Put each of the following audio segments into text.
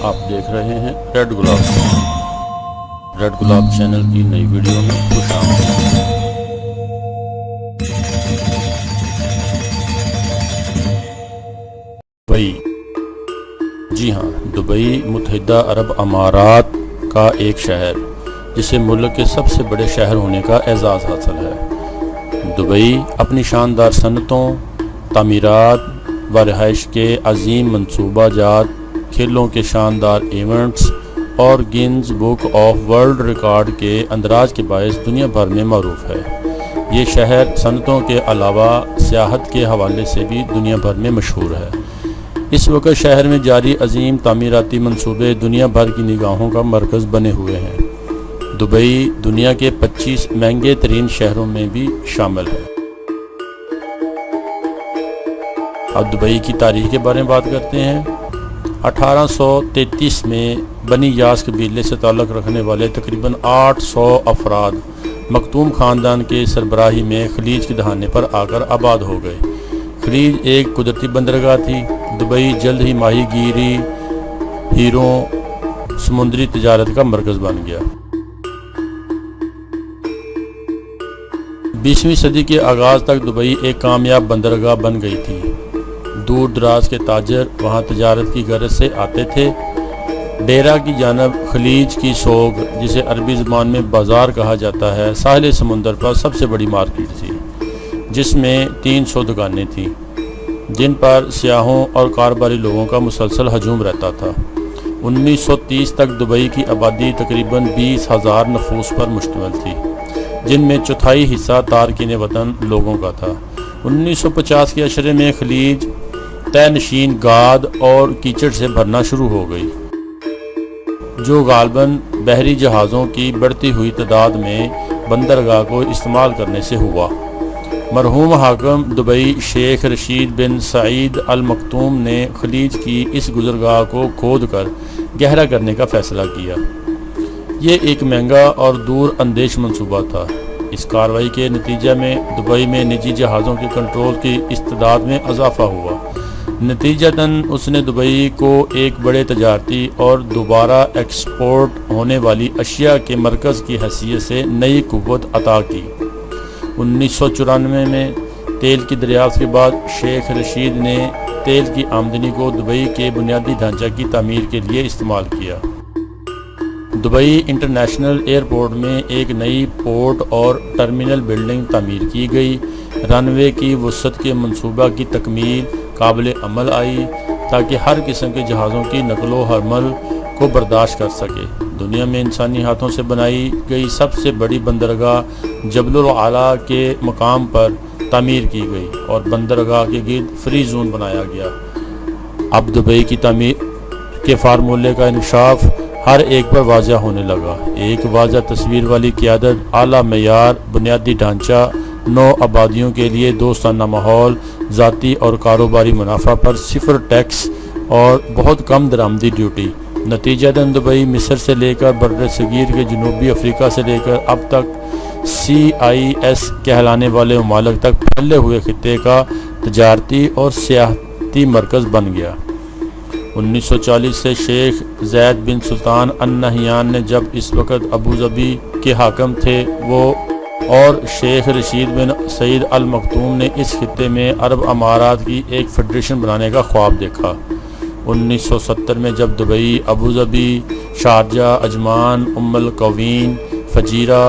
آپ دیکھ رہے ہیں ریڈ گلاب چینل کی نئی ویڈیو میں خوش آمدید۔ دبئی، جی ہاں، دبئی متحدہ عرب امارات کا ایک شہر جسے ملک کے سب سے بڑے شہر ہونے کا اعزاز حاصل ہے۔ دبئی اپنی شاندار صنعتوں، تعمیرات و رہائش کے عظیم منصوبہ جات، کھیلوں کے شاندار ایونٹس اور gains book of world record کے اندراج کے باعث دنیا بھر میں معروف ہے۔ یہ شہر صنعتوں کے علاوہ سیاحت کے حوالے سے بھی دنیا بھر میں مشہور ہے۔ اس وقت شہر میں جاری عظیم تعمیراتی منصوبے دنیا بھر کی نگاہوں کا مرکز بنے ہوئے ہیں۔ دبئی دنیا کے 25 مہنگے ترین شہروں میں بھی شامل ہے۔ اب دبئی کی تاریخ کے بارے میں بات کرتے ہیں۔ 1833 میں بنی یاس قبیلے سے تعلق رکھنے والے تقریباً 800 افراد مختوم خاندان کے سربراہی میں خلیج کے دہانے پر آ کر آباد ہو گئے۔ خلیج ایک قدرتی بندرگاہ تھی۔ دبئی جلد ہی ماہی گیری، ہیروں، سمندری تجارت کا مرکز بن گیا۔ 20ویں صدی کے آغاز تک دبئی ایک کامیاب بندرگاہ بن گئی تھی۔ دور دراز کے تاجر وہاں تجارت کی غرض سے آتے تھے۔ ڈیرہ کی جانب خلیج کی سوگ، جسے عربی زبان میں بازار کہا جاتا ہے، ساحل سمندر پر سب سے بڑی مارکیٹ تھی، جس میں 300 دکانیں تھیں جن پر سیاحوں اور کاروباری لوگوں کا مسلسل ہجوم رہتا تھا۔ 1930 تک دبئی کی آبادی تقریباً 20,000 نفوس پر مشتمل تھی، جن میں چوتھائی حصہ تارکین وطن لوگوں کا تھا۔ 1950 کے عشرے میں خلیج طے نشین گاد اور کیچڑ سے بھرنا شروع ہو گئی، جو غالباً بحری جہازوں کی بڑھتی ہوئی تعداد میں بندرگاہ کو استعمال کرنے سے ہوا۔ مرحوم حاکم دبئی شیخ رشید بن سعید المکتوم نے خلیج کی اس گزرگاہ کو کھود کر گہرا کرنے کا فیصلہ کیا۔ یہ ایک مہنگا اور دور اندیش منصوبہ تھا۔ اس کارروائی کے نتیجہ میں دبئی میں نجی جہازوں کے کنٹرول کی استعداد میں اضافہ ہوا۔ نتیجتاً اس نے دبئی کو ایک بڑے تجارتی اور دوبارہ ایکسپورٹ ہونے والی اشیاء کے مرکز کی حیثیت سے نئی قوت عطا کی۔ 1994 میں تیل کی دریافت کے بعد شیخ رشید نے تیل کی آمدنی کو دبئی کے بنیادی ڈھانچہ کی تعمیر کے لیے استعمال کیا۔ دبئی انٹرنیشنل ایئرپورٹ میں ایک نئی پورٹ اور ٹرمینل بلڈنگ تعمیر کی گئی۔ رن وے کی وسعت کے منصوبہ کی تکمیل قابل عمل آئی تاکہ ہر قسم کے جہازوں کی نقل و حمل کو برداشت کر سکے۔ دنیا میں انسانی ہاتھوں سے بنائی گئی سب سے بڑی بندرگاہ جبل العلا کے مقام پر تعمیر کی گئی اور بندرگاہ کے گرد فری زون بنایا گیا۔ اب دبئی کی تعمیر کے فارمولے کا انکشاف ہر ایک پر واضح ہونے لگا۔ ایک واضح تصویر والی قیادت، اعلیٰ معیار بنیادی ڈھانچہ، نو آبادیوں کے لیے دوستانہ ماحول، ذاتی اور کاروباری منافع پر 0 ٹیکس اور بہت کم درآمدی ڈیوٹی۔ نتیجتاً دبئی مصر سے لے کر بر صغیر کے جنوبی افریقہ سے لے کر اب تک CIS کہلانے والے ممالک تک پھیلے ہوئے خطے کا تجارتی اور سیاحتی مرکز بن گیا۔ 1940 سے شیخ زید بن سلطان النہیان نے، جب اس وقت ابوظبی کے حاکم تھے، وہ اور شیخ رشید بن سعید المکتوم نے اس خطے میں عرب امارات کی ایک فیڈریشن بنانے کا خواب دیکھا۔ 1970 میں جب Dubai, Abu Dhabi, Sharjah, Ajman, Al Quwain, Fujairah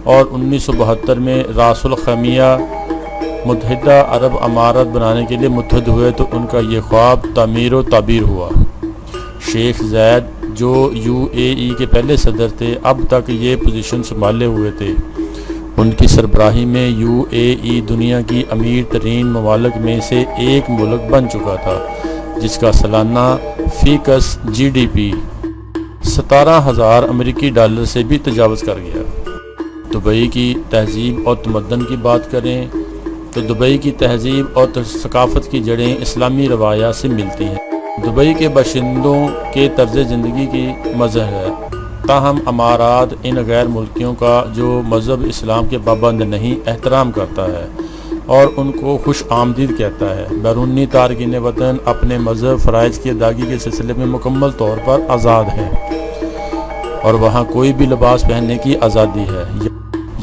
اور 1972 میں راس الخیمہ متحدہ عرب امارات بنانے کے لیے متحد ہوئے تو ان کا یہ خواب تعمیر و تعبیر ہوا۔ شیخ زید، جو UAE کے پہلے صدر تھے، اب تک یہ پوزیشن سنبھالے ہوئے تھے۔ ان کی سربراہی میں UAE دنیا کی امیر ترین ممالک میں سے ایک ملک بن چکا تھا، جس کا سالانہ فی کس GDP 17,000 امریکی ڈالر سے بھی تجاوز کر گیا۔ دبئی کی تہذیب اور تمدن کی بات کریں تو دبئی کی تہذیب اور ثقافت کی جڑیں اسلامی روایات سے ملتی ہیں۔ دبئی کے باشندوں کے طرز زندگی کی مظہر ہے، تاہم امارات ان غیر ملکیوں کا جو مذہب اسلام کے پابند نہیں احترام کرتا ہے۔ اور ان کو خوش آمدید کہتا ہے۔ بیرونی تارکین وطن اپنے مذہب فرائض کی ادائیگی کے سلسلے میں مکمل طور پر آزاد ہیں اور وہاں کوئی بھی لباس پہننے کی آزادی ہے۔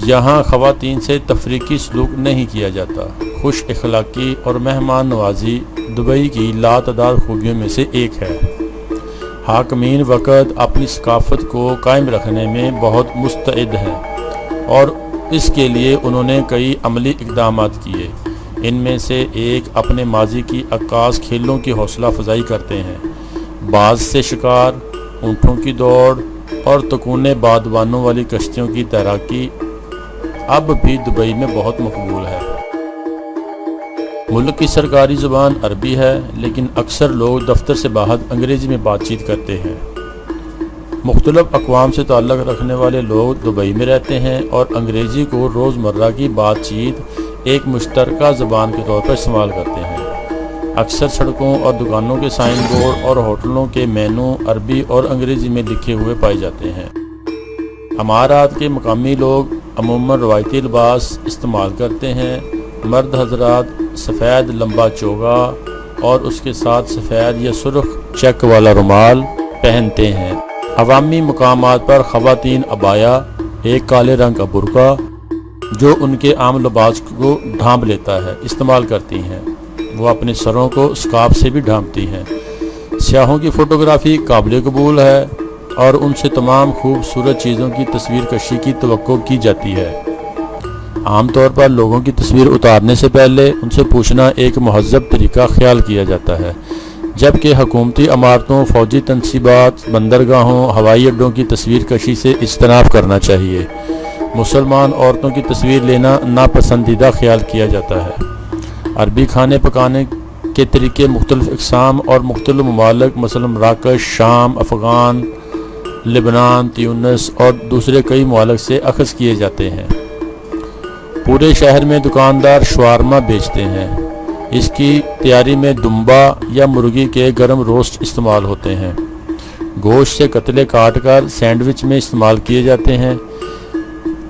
یہاں خواتین سے تفریقی سلوک نہیں کیا جاتا۔ خوش اخلاقی اور مہمان نوازی دبئی کی لاتعداد خوبیوں میں سے ایک ہے۔ حاکمین وقت اپنی ثقافت کو قائم رکھنے میں بہت مستعد ہیں اور اس کے لیے انہوں نے کئی عملی اقدامات کیے۔ ان میں سے ایک اپنے ماضی کی عکاس کھیلوں کی حوصلہ افزائی کرتے ہیں۔ باز سے شکار، اونٹوں کی دوڑ اور تکونے بادبانوں والی کشتیوں کی تیراکی اب بھی دبئی میں بہت مقبول ہے۔ ملک کی سرکاری زبان عربی ہے، لیکن اکثر لوگ دفتر سے باہر انگریزی میں بات چیت کرتے ہیں۔ مختلف اقوام سے تعلق رکھنے والے لوگ دبئی میں رہتے ہیں اور انگریزی کو روزمرہ کی بات چیت ایک مشترکہ زبان کے طور پر استعمال کرتے ہیں۔ اکثر سڑکوں اور دکانوں کے سائن بورڈ اور ہوٹلوں کے مینو عربی اور انگریزی میں لکھے ہوئے پائے جاتے ہیں۔ امارات کے مقامی لوگ عموماً روایتی لباس استعمال کرتے ہیں۔ مرد حضرات سفید لمبا چوگا اور اس کے ساتھ سفید یا سرخ چیک والا رومال پہنتے ہیں۔ عوامی مقامات پر خواتین عبایا، ایک کالے رنگ کا برقع جو ان کے عام لباس کو ڈھانپ لیتا ہے، استعمال کرتی ہیں۔ وہ اپنے سروں کو اسکارف سے بھی ڈھانپتی ہیں۔ سیاحوں کی فوٹوگرافی قابل قبول ہے اور ان سے تمام خوبصورت چیزوں کی تصویر کشی کی توقع کی جاتی ہے۔ عام طور پر لوگوں کی تصویر اتارنے سے پہلے ان سے پوچھنا ایک مہذب طریقہ خیال کیا جاتا ہے، جبکہ حکومتی عمارتوں، فوجی تنصیبات، بندرگاہوں، ہوائی اڈوں کی تصویر کشی سے اجتناب کرنا چاہیے۔ مسلمان عورتوں کی تصویر لینا ناپسندیدہ خیال کیا جاتا ہے۔ عربی کھانے پکانے کے طریقے مختلف اقسام اور مختلف ممالک مثلا مراکش، شام، افغان، لبنان، تیونس اور دوسرے کئی ممالک سے اخذ کیے جاتے ہیں۔ پورے شہر میں دکاندار شوارما بیچتے ہیں۔ اس کی تیاری میں دمبا یا مرغی کے گرم روسٹ استعمال ہوتے ہیں۔ گوشت سے قطلے کاٹ کر سینڈوچ میں استعمال کیے جاتے ہیں۔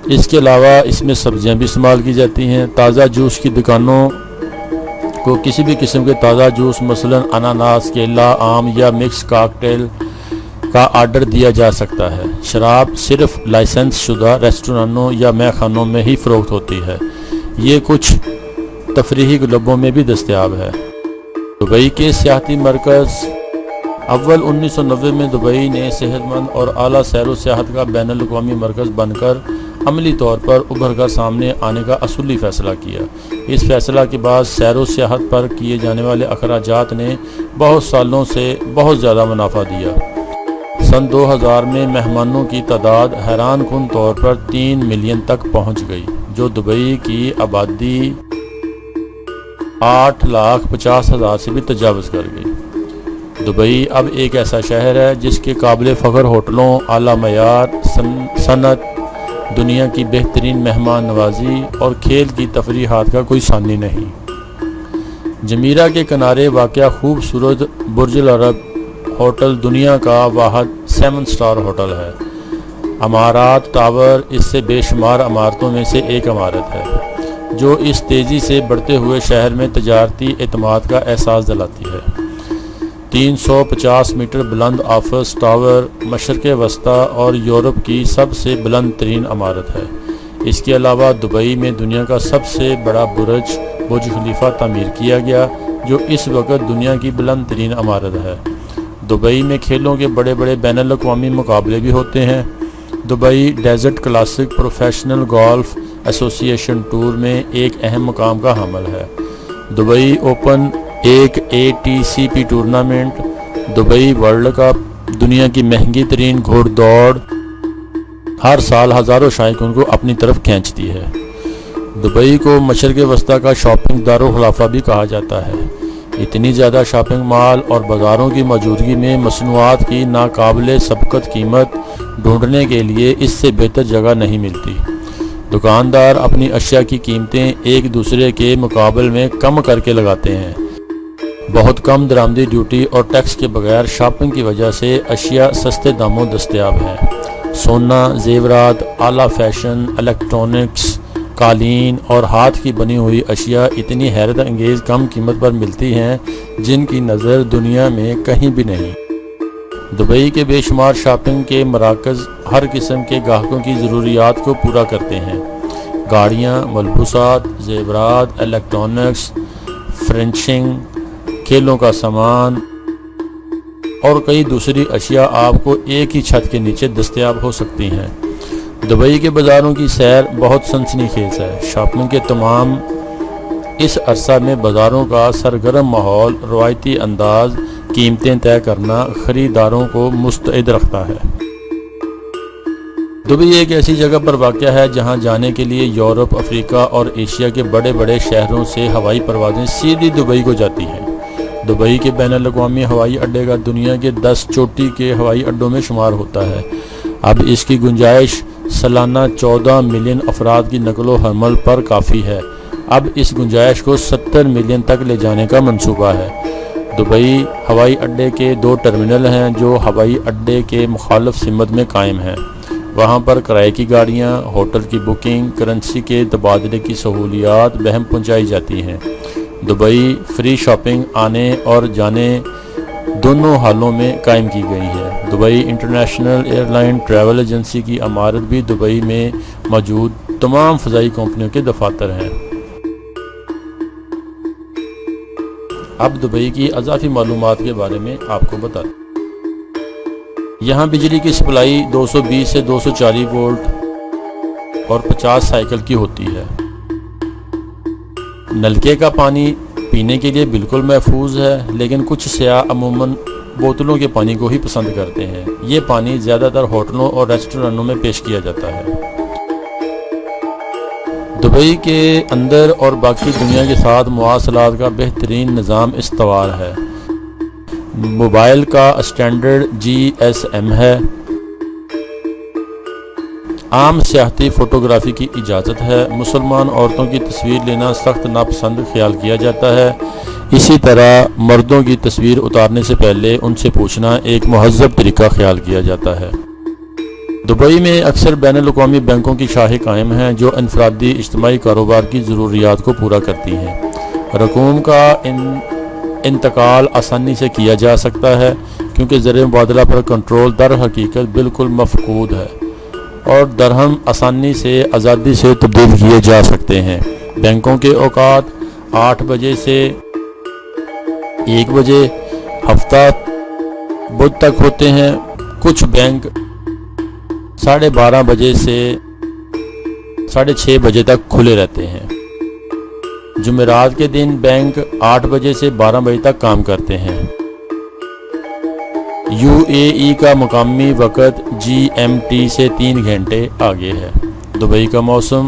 اس کے علاوہ اس میں سبزیاں بھی استعمال کی جاتی ہیں۔ تازہ جوس کی دکانوں کو کسی بھی قسم کے تازہ جوس مثلا اناناس، کیلا، آم یا مکس کاکٹیل کا آرڈر دیا جا سکتا ہے۔ شراب صرف لائسنس شدہ ریسٹورانوں یا مے خانوں میں ہی فروخت ہوتی ہے۔ یہ کچھ تفریحی کلبوں میں بھی دستیاب ہے۔ دبئی کے سیاحتی مرکز اول 1990 میں دبئی نے صحت مند اور اعلیٰ سیر و سیاحت کا بین الاقوامی مرکز بن کر عملی طور پر ابھر کر سامنے آنے کا اصولی فیصلہ کیا۔ اس فیصلہ کے بعد سیر و سیاحت پر کیے جانے والے اخراجات نے بہت سالوں سے بہت زیادہ منافع دیا۔ سن 2000 میں مہمانوں کی تعداد حیران کن طور پر 3 ملین تک پہنچ گئی، جو دبئی کی آبادی 8,50,000 سے بھی تجاوز کر گئی۔ دبئی اب ایک ایسا شہر ہے جس کے قابل فخر ہوٹلوں، اعلیٰ معیار صنعت، دنیا کی بہترین مہمان نوازی اور کھیل کی تفریحات کا کوئی ثانی نہیں۔ جمیرہ کے کنارے واقع خوبصورت برج العرب ہوٹل دنیا کا واحد 7 سٹار ہوٹل ہے۔ امارات ٹاور اس سے بے شمار عمارتوں میں سے ایک عمارت ہے، جو اس تیزی سے بڑھتے ہوئے شہر میں تجارتی اعتماد کا احساس دلاتی ہے۔ 350 میٹر بلند آفس ٹاور مشرق وسطیٰ اور یورپ کی سب سے بلند ترین عمارت ہے۔ اس کے علاوہ دبئی میں دنیا کا سب سے بڑا برج خلیفہ تعمیر کیا گیا، جو اس وقت دنیا کی بلند ترین عمارت ہے۔ دبئی میں کھیلوں کے بڑے بڑے بین الاقوامی مقابلے بھی ہوتے ہیں۔ Dubai desert classic professional golf association tour میں ایک اہم مقام کا حامل ہے۔ دبئی اوپن ایک ATCP tournament, Dubai world cup, دنیا کی مہنگی ترین گھوڑ دوڑ، ہر سال ہزاروں شائقین کو اپنی طرف کھینچتی ہے۔ دبئی کو مشرق وسطیٰ کا شاپنگ دارالخلافہ بھی کہا جاتا ہے۔ اتنی زیادہ شاپنگ مال اور بازاروں کی موجودگی میں مصنوعات کی ناقابل سبقت قیمت ڈھونڈنے کے لیے اس سے بہتر جگہ نہیں ملتی۔ دکاندار اپنی اشیاء کی قیمتیں ایک دوسرے کے مقابل میں کم کر کے لگاتے ہیں۔ بہت کم درآمدی ڈیوٹی اور ٹیکس کے بغیر شاپنگ کی وجہ سے اشیاء سستے داموں دستیاب ہیں۔ سونا، زیورات، اعلیٰ فیشن، الیکٹرانکس، قالین اور ہاتھ کی بنی ہوئی اشیاء اتنی حیرت انگیز کم قیمت پر ملتی ہیں جن کی نظر دنیا میں کہیں بھی نہیں۔ دبئی کے بے شمار شاپنگ کے مراکز ہر قسم کے گاہکوں کی ضروریات کو پورا کرتے ہیں۔ گاڑیاں، ملبوسات، زیورات، الیکٹرانکس، فرنیچنگ، کھیلوں کا سامان اور کئی دوسری اشیاء آپ کو ایک ہی چھت کے نیچے دستیاب ہو سکتی ہیں۔ دبئی کے بازاروں کی سیر بہت سنسنی خیز ہے۔ شاپنگ کے تمام اس عرصہ میں بازاروں کا سرگرم ماحول، روایتی انداز، قیمتیں طے کرنا خریداروں کو مستعد رکھتا ہے۔ دبئی ایک ایسی جگہ پر واقع ہے جہاں جانے کے لیے یورپ، افریقہ اور ایشیا کے بڑے بڑے شہروں سے ہوائی پروازیں سیدھی دبئی کو جاتی ہیں۔ دبئی کے بین الاقوامی ہوائی اڈے کا دنیا کے 10 چوٹی کے ہوائی اڈوں میں شمار ہوتا ہے۔ اب اس کی گنجائش سالانہ 14 ملین افراد کی نقل و حمل پر کافی ہے۔ اب اس گنجائش کو 70 ملین تک لے جانے کا منصوبہ ہے۔ دبئی ہوائی اڈے کے 2 ٹرمینل ہیں جو ہوائی اڈے کے مخالف سمت میں قائم ہیں۔ وہاں پر کرائے کی گاڑیاں، ہوٹل کی بکنگ، کرنسی کے تبادلے کی سہولیات بہم پہنچائی جاتی ہیں۔ دبئی فری شاپنگ آنے اور جانے دونوں حالوں میں قائم کی گئی ہے۔ Dubai international air line travel agency کی عمارت بھی دبئی میں موجود تمام فضائی کمپنیوں کے دفاتر ہیں۔ اب دبئی کی اضافی معلومات کے بارے میں آپ کو بتا دیں۔ یہاں بجلی کی سپلائی 220 سے 240 وولٹ اور 50 سائیکل کی ہوتی ہے۔ نلکے کا پانی پینے کے لیے بالکل محفوظ ہے، لیکن کچھ سیاح عموماً بوتلوں کے پانی کو ہی پسند کرتے ہیں۔ یہ پانی زیادہ تر ہوٹلوں اور ریسٹورانوں میں پیش کیا جاتا ہے۔ دبئی کے اندر اور باقی دنیا کے ساتھ مواصلات کا بہترین نظام استوار ہے۔ موبائل کا اسٹینڈرڈ GSM ہے۔ عام سیاحتی فوٹوگرافی کی اجازت ہے۔ مسلمان عورتوں کی تصویر لینا سخت ناپسند خیال کیا جاتا ہے۔ اسی طرح مردوں کی تصویر اتارنے سے پہلے ان سے پوچھنا ایک مہذب طریقہ خیال کیا جاتا ہے۔ دبئی میں اکثر بین الاقوامی بینکوں کی شاخیں قائم ہیں جو انفرادی اجتماعی کاروبار کی ضروریات کو پورا کرتی ہیں۔ رقوم کا انتقال آسانی سے کیا جا سکتا ہے کیونکہ زر مبادلہ پر کنٹرول در حقیقت بالکل مفقود ہے اور درہم آسانی سے آزادی سے تبدیل کیے جا سکتے ہیں۔ بینکوں کے اوقات 8 بجے سے 1 بجے ہفتہ بدھ تک ہوتے ہیں۔ کچھ بینک 12:30 بجے سے 6:30 بجے تک کھلے رہتے ہیں۔ جمعرات کے دن بینک 8 بجے سے 12 بجے تک کام کرتے ہیں۔ UAE کا مقامی وقت GMT سے 3 گھنٹے آگے ہے۔ دبئی کا موسم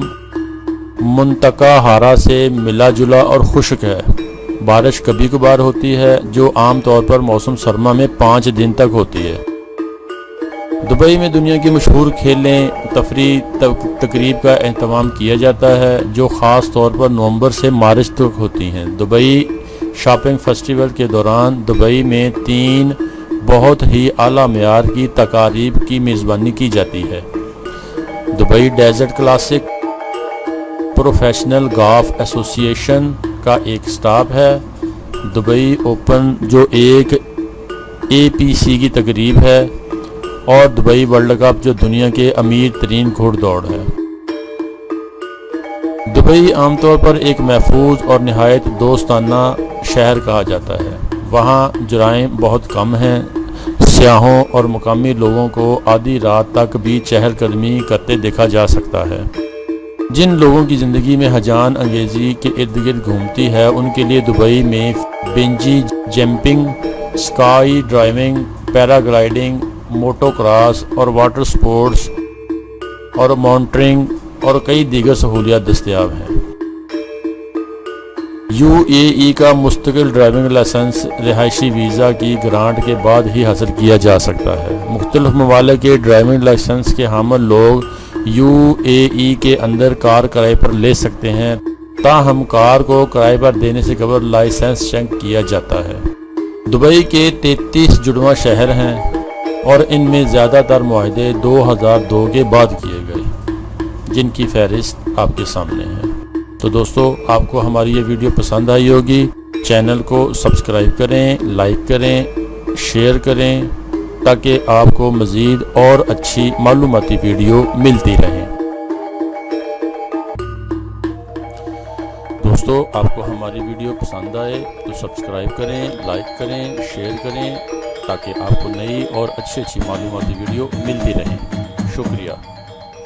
منطقہ حارہ سے ملا جلا اور خشک ہے۔ بارش کبھی کبھار ہوتی ہے جو عام طور پر موسم سرما میں 5 دن تک ہوتی ہے۔ دبئی میں دنیا کی مشہور کھیلیں تفریح تقریب کا اہتمام کیا جاتا ہے جو خاص طور پر نومبر سے مارچ تک ہوتی ہیں۔ دبئی شاپنگ فیسٹیول کے دوران دبئی میں 3 بہت ہی اعلیٰ معیار کی تقاریب کی میزبانی کی جاتی ہے۔ Dubai desert classic professional golf association کا ایک اسٹاپ ہے۔ دبئی اوپن جو ایک APC کی تقریب ہے اور دبئی ورلڈ کپ جو دنیا کے امیر ترین گھوڑ دوڑ ہے۔ دبئی عام طور پر ایک محفوظ اور نہایت دوستانہ شہر کہا جاتا ہے۔ وہاں جرائم بہت کم ہیں۔ سیاحوں اور مقامی لوگوں کو آدھی رات تک بھی چہل قدمی کرتے دیکھا جا سکتا ہے۔ جن لوگوں کی زندگی میں ہیجان انگیزی کے ارد گرد گھومتی ہے ان کے لیے دبئی میں بنجی جمپنگ، اسکائی ڈرائیونگ، پیرا گلائیڈنگ، موٹو کراس اور واٹر سپورٹس اور ماؤنٹینئرنگ اور کئی دیگر سہولیات دستیاب ہیں۔ UAE کا مستقل ڈرائیونگ لائسنس رہائشی ویزا کی گرانٹ کے بعد ہی حاصل کیا جا سکتا ہے۔ مختلف ممالک کے ڈرائیونگ لائسنس کے حامل لوگ UAE کے اندر کار کرائے پر لے سکتے ہیں، تاہم کار کو کرائے پر دینے سے قبل لائسنس چیک کیا جاتا ہے۔ دبئی کے 33 جڑواں شہر ہیں اور ان میں زیادہ تر معاہدے 2002 کے بعد کیے گئے، جن کی فہرست آپ کے سامنے ہے۔ تو دوستو آپ کو ہماری یہ ویڈیو پسند آئی ہوگی، چینل کو سبسکرائب کریں، لائک کریں، شیئر کریں تاکہ آپ کو مزید اور اچھی معلوماتی ویڈیو ملتی رہیں۔ دوستو آپ کو ہماری ویڈیو پسند آئے تو سبسکرائب کریں، لائک کریں، شیئر کریں تاکہ آپ کو نئی اور اچھی معلوماتی ویڈیو ملتی رہیں۔ شکریہ۔